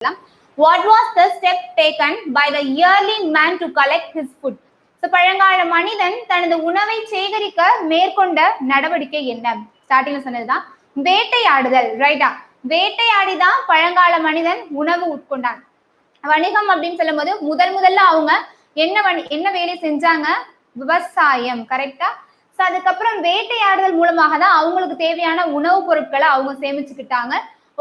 What was the step taken by the early man to collect his food? பழங்கால மனிதன் தனது உணவை சேகரிக்க மேற்கொண்ட நடவடிக்கை என்ன? ஸ்டார்டிங்ல சொன்னதுதான் வேட்டையாடுதல். ரைட்டா? வேட்டையாடிதான் பழங்கால மனிதன் உணவு உட்கொண்டான். வணிகம் அப்படின்னு சொல்லும் போது முதல்ல அவங்க என்ன வேலை செஞ்சாங்க? விவசாயம். கரெக்டா? அதுக்கப்புறம் வேட்டையாடுதல் மூலமாக தான் அவங்களுக்கு தேவையான உணவுப் பொருட்களை அவங்க சேமிச்சுக்கிட்டாங்க.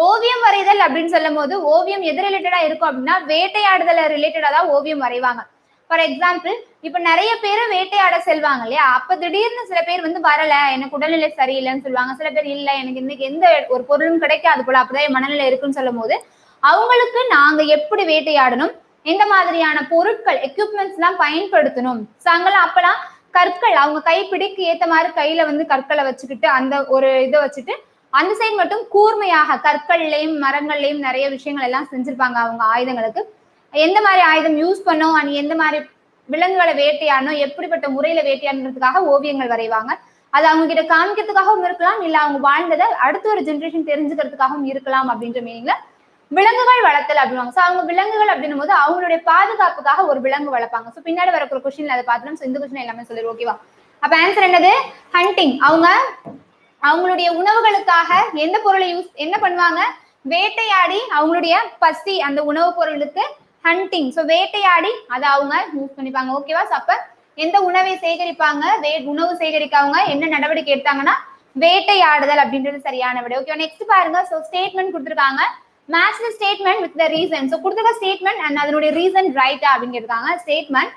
ஓவியம் வரைதல் அப்படின்னு சொல்லும் போது ஓவியம் எது ரிலேட்டடா இருக்கும் அப்படின்னா வேட்டையாடுதல் ரிலேட்டடா தான் ஓவியம் வரைவாங்க. ஃபார் எக்ஸாம்பிள், இப்ப நிறைய பேர் வேட்டையாட செல்வாங்க இல்லையா? அப்ப திடீர்னு சில பேர் வரல, எனக்கு உடல்நிலை சரியில்லைன்னு சொல்லுவாங்க. சில பேர் இல்ல, எனக்கு இன்னைக்கு எந்த ஒரு பொருளும் கிடைக்காது போல, அப்படிதான் மனநிலை இருக்குன்னு சொல்லும் போது அவங்களுக்கு நாங்க எப்படி வேட்டையாடணும், எந்த மாதிரியான பொருட்கள் எக்யூப்மெண்ட்ஸ் எல்லாம் பயன்படுத்தணும். அப்பெல்லாம் கற்கள் அவங்க கைப்பிடிக்கு ஏத்த மாதிரி கையில கற்களை வச்சுக்கிட்டு அந்த ஒரு இதை வச்சுட்டு அந்த சைடு மட்டும் கூர்மையாக கற்கள்லையும் மரங்கள்லையும் நிறைய விஷயங்கள் எல்லாம் செஞ்சிருப்பாங்க. அவங்க ஆயுதங்களுக்கு எந்த மாதிரி ஆயுதம் யூஸ் பண்ணோம், எந்த மாதிரி விலங்குகளை வேட்டையாடணும், எப்படிப்பட்ட முறையில வேட்டையாடுறதுக்காக ஓவியங்கள் வரைவாங்க. அது அவங்க கிட்ட காமிக்கிறதுக்காகவும் இருக்கலாம், இல்ல அவங்க வாழ்ந்ததை அடுத்த ஒரு ஜென்ரேஷன் தெரிஞ்சுக்கிறதுக்காகவும் இருக்கலாம். அப்படின்ற மீனிங்ல விலங்குகள் வளர்த்தல் அப்படின்வாங்க. ஸோ அவங்க விலங்குகள் அப்படின்னும் போது அவங்களுடைய பாதுகாப்புக்காக ஒரு விலங்கு வளர்ப்பாங்க. ஸோ பின்னாடி வரக்கூடிய கொஸ்டின்ல அதை பார்த்துலாம். ஸோ இந்த கொஸ்டின் எல்லாமே சொல்லிடுவோம். ஓகேவா? அப்ப ஆன்சர் என்னது? ஹண்டிங். அவங்களுடைய உணவுகளுக்காக எந்த பொருளை என்ன பண்ணுவாங்க? வேட்டையாடி அவங்களுடைய பசி அந்த உணவு பொருளுக்கு ஹண்டிங். ஸோ வேட்டையாடி அதை அவங்க யூஸ் பண்ணிப்பாங்க. ஓகேவா? அப்ப எந்த உணவை சேகரிப்பாங்க? உணவு சேகரிக்க அவங்க என்ன நடவடிக்கை எடுத்தாங்கன்னா வேட்டையாடுதல் அப்படின்றது சரியான விட. ஓகே, நெக்ஸ்ட் பாருங்க. ஸோ ஸ்டேட்மெண்ட் கொடுத்துருக்காங்க. Match the statement with the reason. So கொடுத்துருக்க ஸ்டேட்மெண்ட் அண்ட் அதனுடைய ரீசன் ரைட்டா அப்படின்னு கேட்டிருக்காங்க. Statement,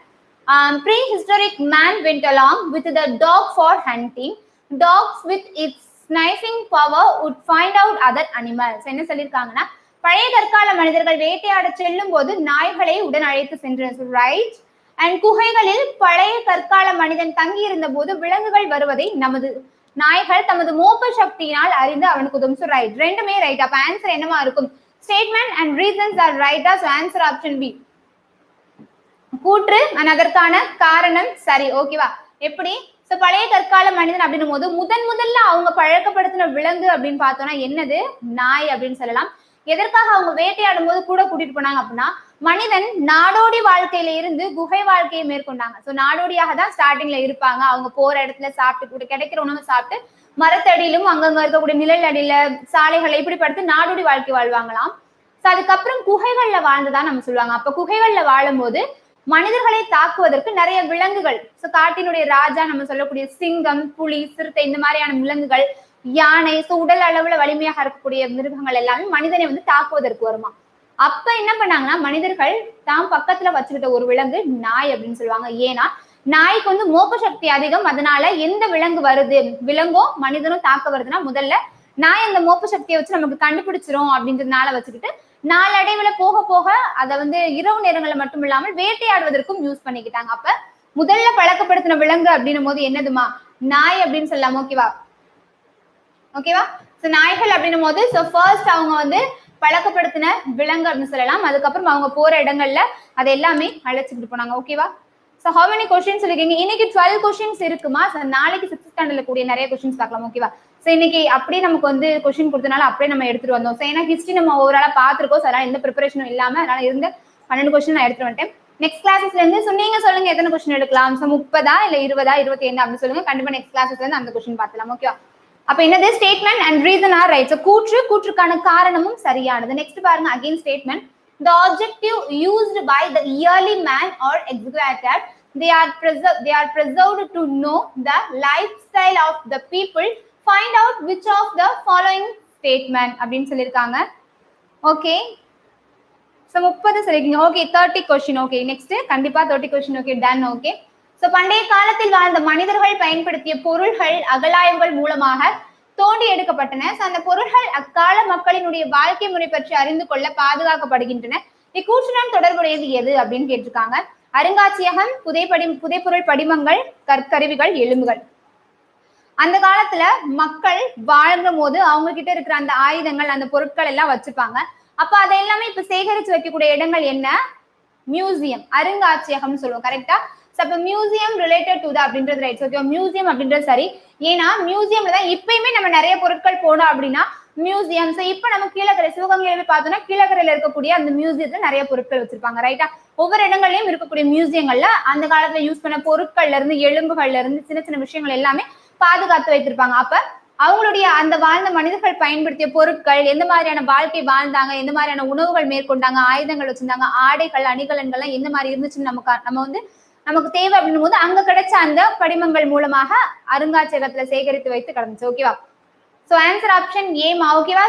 prehistoric man went along with the dog for hunting. Dogs with its sniffing power would find out other animals. என்ன சொல்லியிருக்காங்கன்னா, பழைய கற்கால மனிதர்கள் வேட்டையாட செல்லும் போது நாய்களை உடன் அழைத்து சென்று ரைட். அண்ட் குகைகளில் பழைய கற்கால மனிதன் தங்கி இருந்த போது விலங்குகள் வருவதை நாய்கள் தமது மோப்ப சக்தியினால் அறிந்து அவனுக்கு உதவும். ரைட், ரெண்டுமே ரைட். அப்ப ஆன்சர் என்னவா இருக்கும்? ஸ்டேட்மெண்ட் அண்ட் ரீசன்ஸ் ஆர் ரைட்டா? So answer option B. கூற்று அதற்கான காரணம் சரி. ஓகேவா? எப்படி? சோ பழைய கற்கால மனிதன் அப்படின்னும் போது முதல்ல அவங்க பழக்கப்படுத்தின விலங்கு அப்படின்னு பார்த்தோம்னா என்னது? நாய் அப்படின்னு சொல்லலாம். எதற்காக அவங்க வேட்டையாடும் போது கூட கூட்டிட்டு போனாங்க அப்படின்னா மனிதன் நாடோடி வாழ்க்கையில இருந்து குகை வாழ்க்கையை மேற்கொண்டாங்க. சோ நாடோடியாக தான் ஸ்டார்டிங்ல இருப்பாங்க. அவங்க போற இடத்துல சாப்பிட்டு கூட கிடைக்கிற உணவு சாப்பிட்டு மரத்தடியிலும் அங்கங்க இருக்கக்கூடிய நிழல் அடியில சாலைகளை இப்படி படுத்து நாடோடி வாழ்க்கை வாழ்வாங்களாம். சோ அதுக்கப்புறம் குகைகள்ல வாழ்ந்துதான் நம்ம சொல்லுவாங்க. அப்ப குகைகள்ல வாழும் போது மனிதர்களை தாக்குவதற்கு நிறைய விலங்குகள், சோ காட்டினுடைய ராஜா நம்ம சொல்லக்கூடிய சிங்கம், புலி, சிறுத்தை, இந்த மாதிரியான விலங்குகள், யானை, சோ உடல் அளவுல வலிமையாக இருக்கக்கூடிய மிருகங்கள் எல்லாமே மனிதனை தாக்குவதற்கு வருமா. அப்ப என்ன பண்ணாங்கன்னா மனிதர்கள் தாம் பக்கத்துல வச்சுக்கிட்ட ஒரு விலங்கு நாய் அப்படின்னு சொல்லுவாங்க. ஏன்னா நாய்க்கு மோப்ப சக்தி அதிகம். அதனால எந்த விலங்கு வருது, விலங்கோ மனிதனும் தாக்க வருதுன்னா முதல்ல நாய் அந்த மோப்ப சக்தியை வச்சு நமக்கு கண்டுபிடிச்சிரும் அப்படின்றதுனால வச்சுக்கிட்டு நாளடைவுல போக போக அதை இரவு நேரங்கள்ல மட்டும் இல்லாமல் வேட்டையாடுவதற்கும் யூஸ் பண்ணிக்கிட்டாங்க. அப்ப முதல்ல பழக்கப்படுத்தின விலங்கு அப்படின்னும் போது என்னதுமா? நாய் அப்படின்னு சொல்லலாம். ஓகேவா? சோ நாய்கள் அப்படின்னும் போது ஃபர்ஸ்ட் அவங்க பழக்கப்படுத்தின விலங்கு அப்படின்னு சொல்லலாம். அதுக்கப்புறம் அவங்க போற இடங்கள்ல அதை எல்லாமே அழைச்சிட்டு போனாங்க. ஓகேவா? சோ how many questions சொல்லிருக்கீங்க? இன்னைக்கு 12 questions இருக்குமா? நாளைக்கு 6th ஸ்டாண்டர்ட்ல கூடிய நிறைய questions பார்க்கலாம். ஓகேவா? சோ இன்னைக்கு அப்படியே நமக்கு கொஸ்டின் கொடுத்தனால அப்படியே நம்ம எடுத்துட்டு வந்தோம். சோ ஏன்னா ஹிஸ்டரி நம்ம ஓவராலா பார்த்திருக்கோம். அதனால எந்த ப்ரிப்பரேஷனும் இல்லாம அதனால இருந்த 12 கொஸ்டின் நான் எடுத்துட்டு வந்துட்டேன். நெக்ஸ்ட் கிளாஸஸ்ல இருந்து நீங்க சொல்லுங்க எத்தனை கொஸ்டின் எடுக்கலாம்? சோ 30 இல்ல 20 25 அப்படின்னு சொல்லுங்க. கண்டிப்பா நெக்ஸ்ட் கிளாஸஸ்ல இருந்து அந்த கொஸ்டின் பார்க்கலாம். ஓகேவா? அப்ப என்னது? Statement and reason are right. So கூற்றுக்கான காரணமும் சரியானது. நெக்ஸ்ட் பாருங்க. Again statement, the objective used by the early man or executed, they are preserved to know the lifestyle of the people, find out which of the following statement அப்படின்னு சொல்லிருக்காங்க. Okay, so 30 சொல்லிருக்கீங்க. Okay, 30 question. Okay, next கண்டிப்பா 30 question. Okay, done. Okay, so பண்டைய காலத்தில் வாழ்ந்த மனிதர்கள் பயன்படுத்திய பொருள்கள் அகழாய்வுகள் மூலமாக தோண்டி எடுக்கப்பட்டன. அந்த பொருட்கள் அக்கால மக்களினுடைய வாழ்க்கை முறை பற்றி அறிந்து கொள்ள பாதுகாக்கப்படுகின்றன. இக்கூற்றுடன் தொடர்புடையது எது அப்படின்னு கேட்டிருக்காங்க. அருங்காட்சியகம், புதைப்பொருள் படிமங்கள், கற்கருவிகள், எலும்புகள். அந்த காலத்துல மக்கள் வாழ்ந்த போது அவங்க கிட்ட இருக்கிற அந்த ஆயுதங்கள், அந்த பொருட்கள் எல்லாம் வச்சுப்பாங்க. அப்ப அதை எல்லாமே இப்ப சேகரிச்சு வைக்கக்கூடிய இடங்கள் என்ன? மியூசியம், அருங்காட்சியகம் சொல்லுவோம். கரெக்டா? அப்ப மியூசியம் ரிலேட்டட் டு த அப்படின்றது ரைட். ஓகே, மியூசியம் அப்படின்றது சரி. ஏன்னா மியூசியம்ல தான் இப்பயுமே நம்ம நிறைய பொருட்கள் போனோம் அப்படின்னா மியூசியம். சோ இப்ப நம்ம கீழக்கரை சிவகங்கையில போய் பார்த்தோம்னா கீழக்கரையில இருக்கக்கூடிய அந்த மியூசியத்துல நிறைய பொருட்கள் வச்சிருப்பாங்க ரைட்டா. ஒவ்வொரு இடங்கள்லயும் இருக்கக்கூடிய மியூசியங்கள்ல அந்த காலத்துல யூஸ் பண்ண பொருட்கள்ல இருந்து எலும்புகள்ல இருந்து சின்ன சின்ன விஷயங்கள் எல்லாமே பாதுகாத்து வைத்திருப்பாங்க. அப்ப அவங்களுடைய அந்த வாழ்ந்த மனிதர்கள் பயன்படுத்திய பொருட்கள், எந்த மாதிரியான வாழ்க்கை வாழ்ந்தாங்க, எந்த மாதிரியான உணவுகள் மேற்கொண்டாங்க, ஆயுதங்கள் வச்சிருந்தாங்க, ஆடைகள் அணிகலன்கள்லாம் எந்த மாதிரி இருந்துச்சுன்னு நமக்கு தேவை அப்படின்னும் போது அங்க கிடைச்ச அந்த படிமங்கள் மூலமாக அருங்காட்சியகத்துல சேகரித்து வைத்து கிடந்துச்சு. ஓகேவா? சோ ஆன்சர் ஆப்ஷன் ஏமா. ஓகேவா?